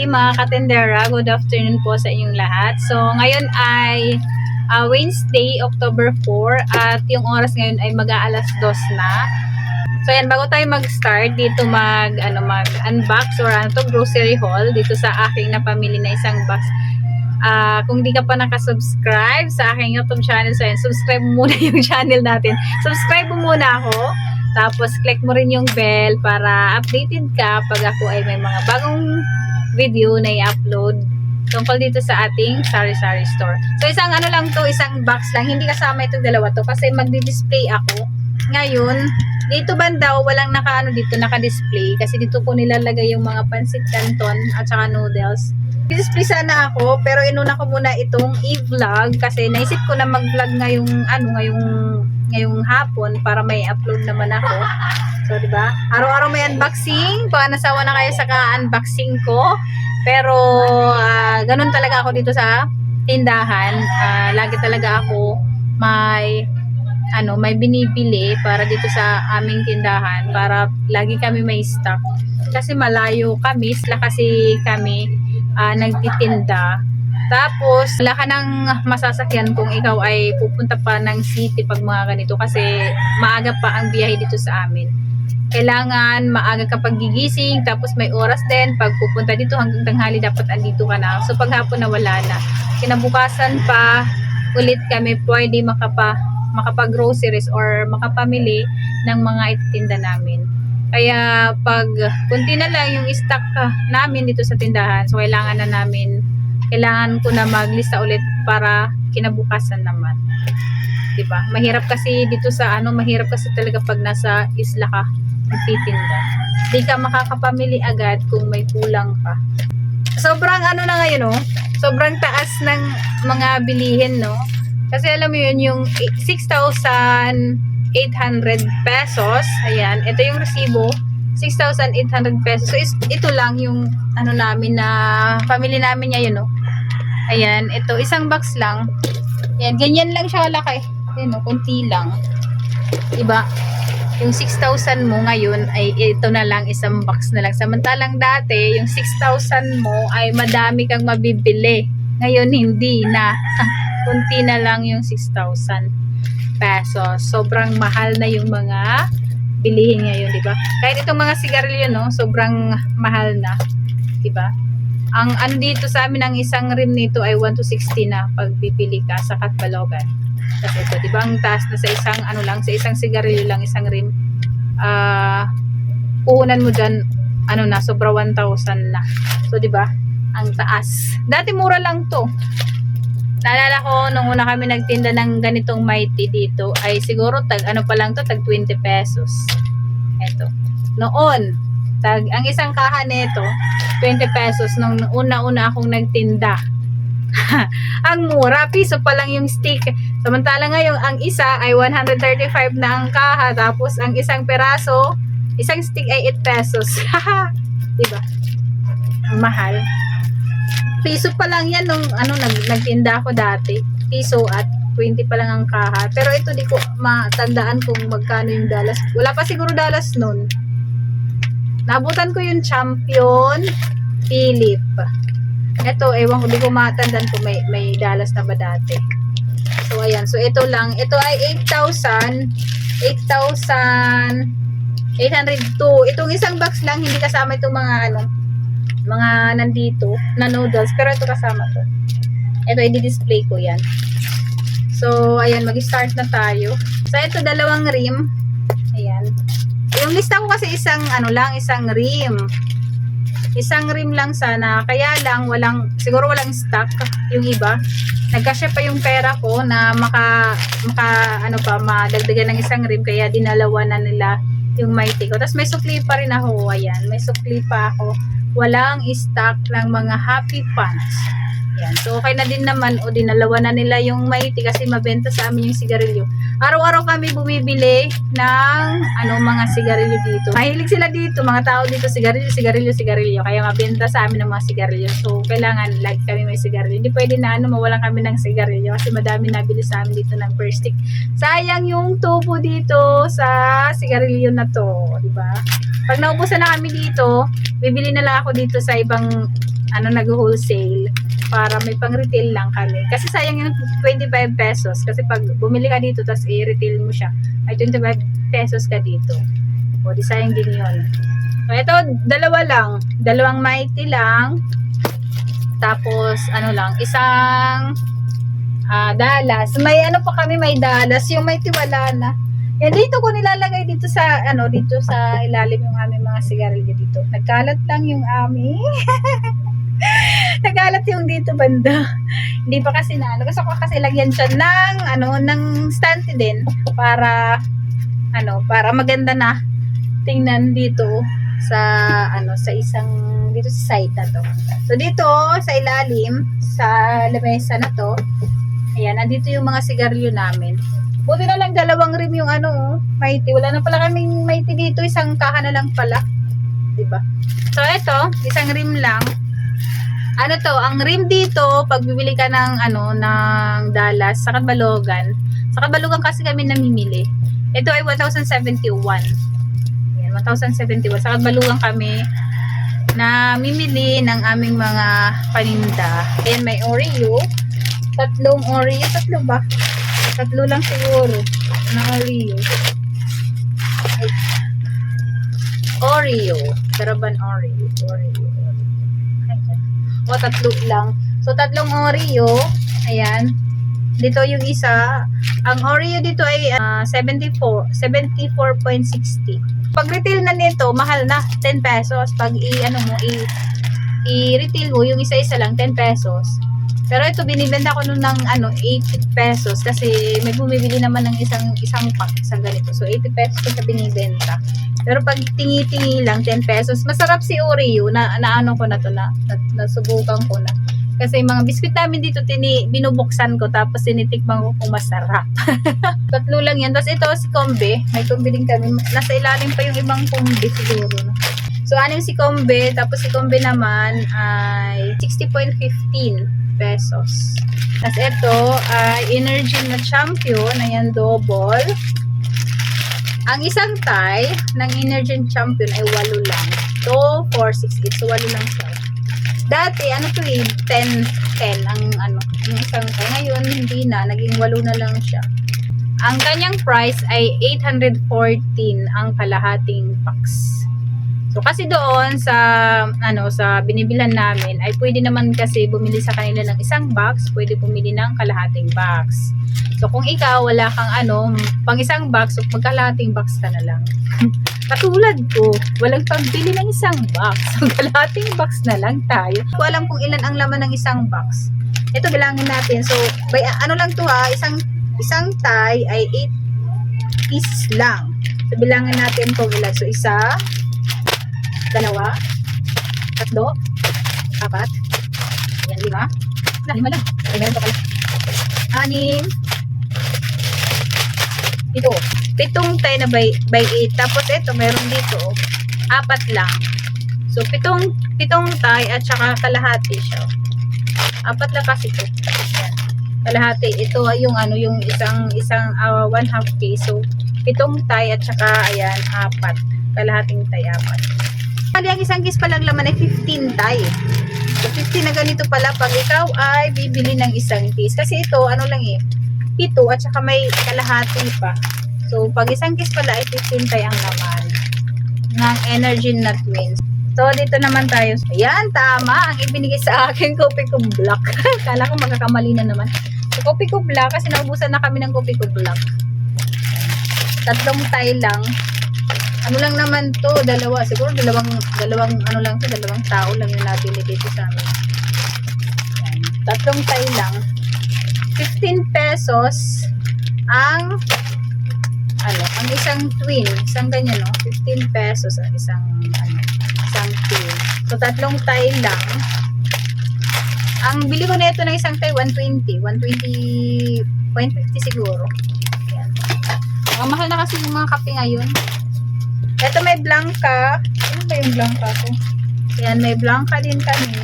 day mga katendera, good afternoon po sa inyong lahat. So ngayon ay Wednesday, October 4 at yung oras ngayon ay mag-aalas 2 na. So ayan, bago tayo mag-start dito mag-unbox or grocery haul dito sa aking napamili na isang box. Kung di ka pa nakasubscribe sa aking YouTube channel, so ayan, subscribe mo muna yung channel natin. Subscribe mo muna ako. Tapos click mo rin yung bell para updated ka pag ako ay may mga bagong video na i-upload tungkol dito sa ating sari-sari store. So isang isang box lang, hindi kasama itong dalawa to kasi magdi-display ako. Ngayon, dito banda walang naka-display kasi dito ko nilalagay yung mga pansit canton at saka noodles. Display sana ako pero inuna ko muna itong i-vlog kasi naisip ko na mag-vlog ngayong hapon para may upload naman ako. So, diba? Araw-araw may unboxing. Baka nasawa na kayo sa ka-unboxing ko. Pero, ganun talaga ako dito sa tindahan. Lagi talaga ako may binibili para dito sa aming tindahan para lagi kami may stock. Kasi malayo kami, kasi kami nagtitinda. Tapos, wala ka ng masasakyan kung ikaw ay pupunta pa ng city pag mga ganito kasi maaga pa ang biyahe dito sa amin. Kailangan maaga ka pagigising, tapos may oras din. Pag pupunta dito hanggang tanghali, dapat andito ka na. So, paghapon na wala na. Kinabukasan pa, ulit kami pwede makapag-groceries or makapamili ng mga ititinda namin. Kaya, pag kunti na lang yung stock namin dito sa tindahan, so kailangan ko na maglista ulit para kinabukasan naman. 'Di ba? Mahirap kasi dito sa mahirap kasi talaga pag nasa isla ka nagtitinda. Hindi ka makakapamili agad kung may kulang pa. Sobrang na ngayon, sobrang taas ng mga bilihin, no? Kasi alam mo yun, yung 6,800 pesos, ayan, ito yung resibo, 6,800 pesos. So, ito lang yung namin na family namin ngayon, no? Ayan, ito, isang box lang. Ayan, ganyan lang siya kalaki. Ayan, kunti lang. Diba? Yung 6,000 mo ngayon ay ito na lang, isang box na lang. Samantalang dati, yung 6,000 mo ay madami kang mabibili. Ngayon, hindi na. Kunti na lang yung 6,000 pesos. Sobrang mahal na yung mga bilihin ngayon, di ba? Kahit itong mga sigarilyo, no, sobrang mahal na, di ba? Ang dito sa amin, ang isang rim nito ay 1 to 60 na pag bibili ka sa Katbalogan. Kasi ito, di ba, ang taas na sa isang sa isang sigarilyo lang, isang rim. Puhunan mo dyan, sobra 1,000 na. So, di ba? Ang taas. Dati mura lang to. Naalala ko, nung una kami nagtinda ng ganitong mighty dito, ay siguro tag 20 pesos. Eto. Noon, ang isang kaha nito, 20 pesos nung una-una akong nagtinda. Ang mura, piso pa lang yung stick. Samantala ngayon, ang isa ay 135 na ang kaha, tapos ang isang peraso, isang stick ay 8 pesos. Diba? Ang mahal. Piso pa lang yan nung nagtinda ako dati. Piso at 20 pa lang ang kaha. Pero ito di ko matandaan kung magkano yung dalas. Wala pa siguro dalas nun. Nabutan ko yung Champion Philip. Ito, ewan ko, di ko matandaan kung may dalas na ba dati. So, ayan. So, ito lang. Ito ay 8,802. Itong isang box lang, hindi kasama itong mga nandito na noodles, pero ito kasama to. Ito, i-display ko yan. So, ayan, mag-start na tayo. So, ito, dalawang rim. Ayan. Yung lista ko kasi isang rim. Isang rim lang sana. Kaya lang, siguro walang stock yung iba. Nagkasya pa yung pera ko na madagdagan ng isang rim. Kaya dinalawa na nila yung mighty ko. Tapos may sukli pa rin ako. Ayan, may sukli pa ako. Walang stock ng mga Happy Pants. Yan. So, okay na din naman. O, dinalawa na nila yung Mighty kasi mabenta sa amin yung sigarilyo. Araw-araw kami bumibili ng mga sigarilyo dito. Mahilig sila dito. Mga tao dito, sigarilyo, sigarilyo, sigarilyo. Kaya mabenta sa amin ng mga sigarilyo. So, kailangan lagi kami may sigarilyo. Hindi pwede na mawalan kami ng sigarilyo kasi madami nabili sa amin dito ng per stick. Sayang yung tubo dito sa sigarilyo na to. Diba? Pag naubusan na kami dito, bibili na lang ako dito sa ibang nag-wholesale para may pang-retail lang kami. Kasi sayang yung 25 pesos. Kasi pag bumili ka dito, tapos i-retail mo siya, ay 25 pesos ka dito. O, di sayang din yun. So, ito, dalawa lang. Dalawang Mighty lang. Tapos, isang Dallas. May pa kami, may Dallas. Yung Mighty wala na. Yan, dito ko nilalagay dito sa, dito sa ilalim yung aming mga sigarilyo dito. Nagkalat lang yung aming. Nagalat yung dito banda. Hindi pa kasi gusto ko kasi lagyan siya ng stante din para para maganda na tingnan dito sa sa isang dito sa side na to. So dito sa ilalim sa lamesa na to, ayan, nandito yung mga sigarilyo namin. Buti na lang dalawang rim yung Mighty. Wala na pala kaming Mighty dito, isang kaha na lang pala. 'Di ba? So ito, isang rim lang. Ang rim dito, pag bibili ka ng Dallas, sa Katbalogan. Sa Katbalogan kasi kami namimili. Ito ay 1,071. Yan, 1,071. Sa Katbalogan kami namimili ng aming mga paninda. Ayan, may Oreo. Tatlong Oreo. Tatlo ba? Tatlo lang siguro na Oreo. Oreo. Karaban Oreo. O, tatlo lang. So, tatlong Oreo. Ayan. Dito yung isa. Ang Oreo dito ay 74.60. Pag retail na nito, mahal na. 10 pesos. Pag i-retail mo, yung isa-isa lang, 10 pesos. Pero ito, binibenta ko nun ng 80 pesos. Kasi may bumibili naman ng isang pack, isang ganito. So, 80 pesos ko sa binibenta. Pero pag tingi-tingi lang, 10 pesos. Masarap si Oreo. Ko na to nasubukan ko na. Kasi mga biskuit namin dito, binubuksan ko. Tapos tinitikman ko kung masarap. Tatlo lang yan. Tapos ito, si Combe. May Combe din kami. Nasa ilalim pa yung ibang Combe siguro. No? So, si Combe. Tapos si Combe naman ay 60.15 pesos. Tapos ito ay Energy na Champion. Ayan, double. Ang isang tie ng Energy Champion ay 8 lang. 2, 4, 6, 8. So, 8 lang siya. Dati, 10 ang yung isang tie. Ngayon, hindi na. Naging 8 na lang siya. Ang kanyang price ay 814 ang kalahating box. So, kasi doon sa binibilan namin, ay pwede naman kasi bumili sa kanila ng isang box, pwede bumili ng kalahating box. So, kung ikaw, wala kang pang isang box, so magkalahating box ka na lang. Katulad ko, walang pagbili ng isang box. So, kalahating box na lang tayo. Hindi ko alam kung ilan ang laman ng isang box. Ito, bilangin natin. So, by, lang to isang tie ay 8 pieces lang. So, bilangin natin kung ilan. So, 1, 2, 3, 4, 5. Ayan, 5. 5 lang. Ay, meron pa pala. 6. Ito, 7 tayo na by 8. Tapos ito, meron dito, 4 lang. So, 7 tayo at saka kalahati siya. 4 lang kasi ito. Ayan. Kalahati. Ito yung yung isang 1/2 piso. 7 tayo at saka, ayan, 4. Kalahating tayo, 4. Kali ang isang case palang laman ay 15 tayo. So, 15 na ganito pala pag ikaw ay bibili ng isang case. Kasi ito, lang 7 at saka may kalahati pa. So, pag isang case pala ay 15 tayo ang laman ng Energy na Twins. So, dito naman tayo. Ayan, tama. Ang ibinigay sa akin, Kopi Ko Black. Kala ko magkakamali na naman. So, Kopi Ko Black, kasi naubusan na kami ng Kopi Ko Black. 3 tayo lang. Lang naman to, dalawa. Siguro dalawang lang to, 2 tao lang yung nabili dito sa amin. Ayan. 3 tayo lang. 15 pesos ang isang twin, isang ganyan 15 pesos ang isang twin. So 3 tayo lang Ang bili ko na ito ng isang tayo, 120. 120.50 siguro. Ayan. Ang mahal na kasi yung mga kape ngayon. Ito may Blanca. Ano ba yung Blanca ko? Ayan, may Blanca din kami.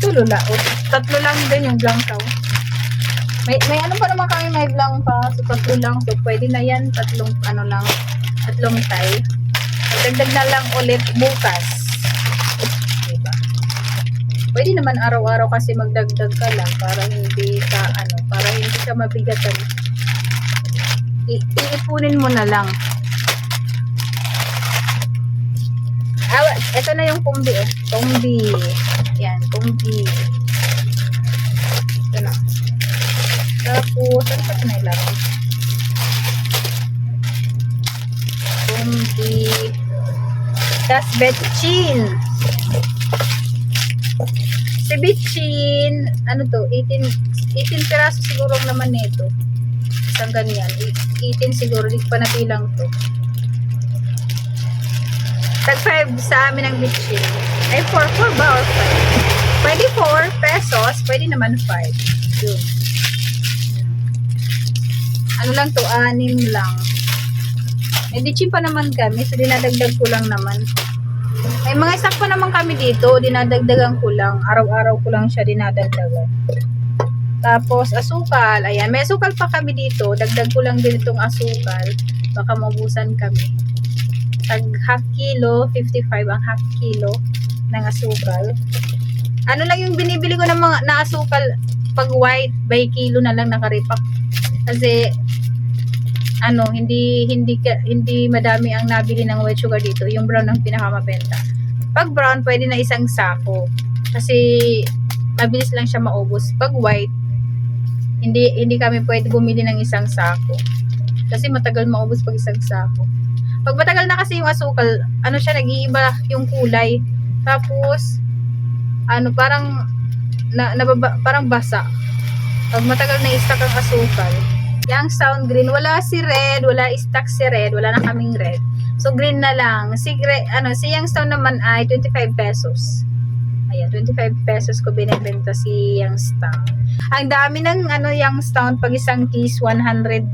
Tulula. O, tatlo lang din yung Blanca. May ano pa naman kami may Blanca. So, tatlo lang. So, pwede na yan. Tatlong tay. Dagdag na lang ulit bukas. Diba? Pwede naman araw-araw kasi magdagdag ka lang para hindi ka mabigatan. Iipunin mo na lang. Ito na yung kumbi. Kumbi. Yan, kumbi. Ito na. Tapos, ano pa ito na ilaro? Kumbi. Das Betchin. Si Betchin, ano to? 18 piraso siguro naman nito. Isang ganyan. 18 siguro. Di pa nabilang to. Tag 5 sa amin ang Betchin. Ay, 4 ba or 5? Pwede 4 pesos. Pwede naman 5. Yun. Ano lang to? 6 lang. May Betchin pa naman kami. So, dinadagdag ko lang naman. May mga stock pa naman kami dito. Dinadagdagan ko lang. Araw-araw ko lang siya dinadagdagan. Tapos, asukal. Ayan. May asukal pa kami dito. Dagdag ko lang din itong asukal. Baka maubusan kami. Tag half kilo, 55 ang half kilo ng asukal. Ano lang yung binibili ko ng mga na asukal pag white by kilo na lang nakaripak. Kasi hindi madami ang nabili ng white sugar dito. Yung brown ang pinakamabenta. Pag brown pwede na isang sako. Kasi mabilis lang siya maubos. Pag white hindi kami pwede bumili ng isang sako. Kasi matagal maubos pag isang sako. Pag matagal na kasi yung asukal, ano siya, nag-iiba yung kulay. Tapos, parang parang basa. Pag matagal na i-stack ang asukal. Yung sound green, wala si red, wala i-stack si red, wala na kaming red. So, green na lang. Si yung sound naman ay 25 pesos. Ayan, 25 pesos ko binibenta si yung sound. Ang dami ng yung sound, pag isang case, 100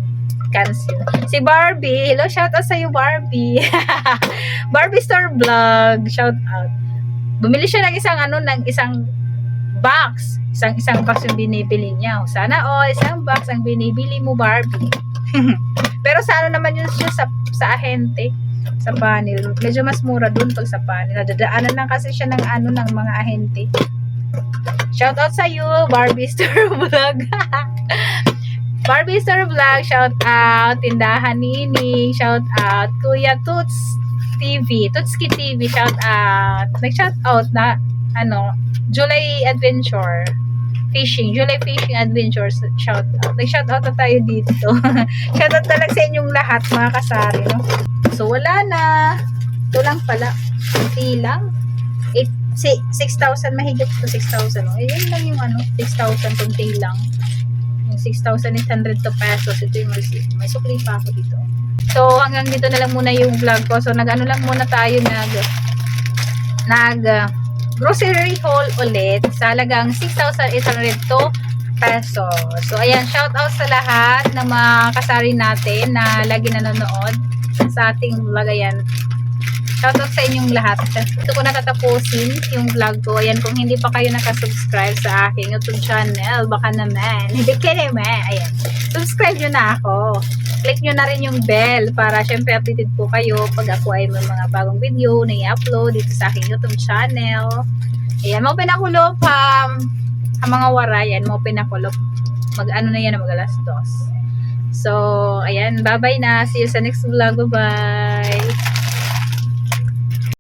cancel. Si Barbie, hello, shout out sa iyo Barbie. Barbie Store Vlog, shout out. Bumili siya ng isang box. Isang box yung binibili niya. Sana isang box ang binibili mo Barbie. Pero sa naman yun siya sa ahente, sa panel. Medyo mas mura dun pag sa panel. Nadadaanan lang kasi siya ng ng mga ahente. Shout out sa iyo Barbie Store Vlog. Barbie Store Vlog, shout out. Tindahan Nini, shout out. Kuya Toots TV, Tootski TV, shout out. Nag-shout out na, July Adventure Fishing, July Fishing Adventures, shout out. Nag-shout out na tayo dito. Shout out talaga sa inyong lahat, mga kasari, no? So, wala na. Ito lang pala. Kunti lang. 6,000, mahigit to 6,000. Ayun lang yung 6,000, kunti lang. 6,800 pesos. Ito yung may sukli pa ako dito. So, hanggang dito na lang muna yung vlog ko. So, lang muna tayo grocery haul ulit sa halagang 6,802 pesos. So, ayan, shout out sa lahat ng mga kasari natin na lagi nanonood sa ating vlog. Ayan, shout out sa inyong lahat. Ito ko natatapusin yung vlog ko. Ayan, kung hindi pa kayo nakasubscribe sa aking YouTube channel, baka naman, hindi ka naman, ayan, subscribe nyo na ako. Click nyo na rin yung bell para syempre updated po kayo pag ako ay may mga bagong video na i-upload dito sa aking YouTube channel. Ayan, mau pinakulop ang mga warayan, mau pinakulop. Na yan, mag-alas 2. So, ayan, bye-bye na. See you sa next vlog. Bye-bye.